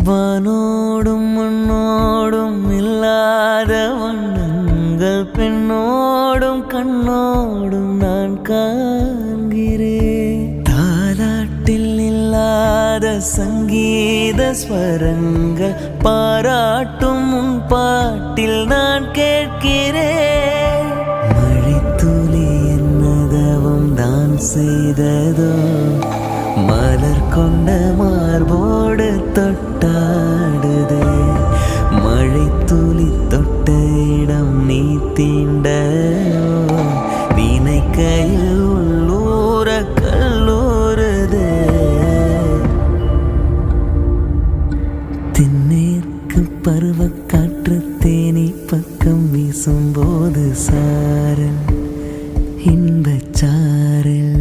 வானோடும் மண்ணோடும் இல்லாத வண்ணங்கள் பெண்ணோடும் கண்ணோடும் நான் காண்கிறேன். தாலாட்டில் இல்லாத சங்கீத ஸ்வரங்கள் பாராட்டும் உன் பாட்டில் நான் கேட்கிறேன். மழைத்துளி என்னதவும் தான் செய்ததோ, மலர் கொண்ட மார்போடு தொட்டாடுதே. மழை துளி தொட்ட இடம் நீ தீண்ட, நினைக்கையில் உள்ளூர கல்லூருதே. தென்னேற்கு பருவக்காற்று தேனி பக்கம் வீசும்போது சாரல் இன்பச்சாரல்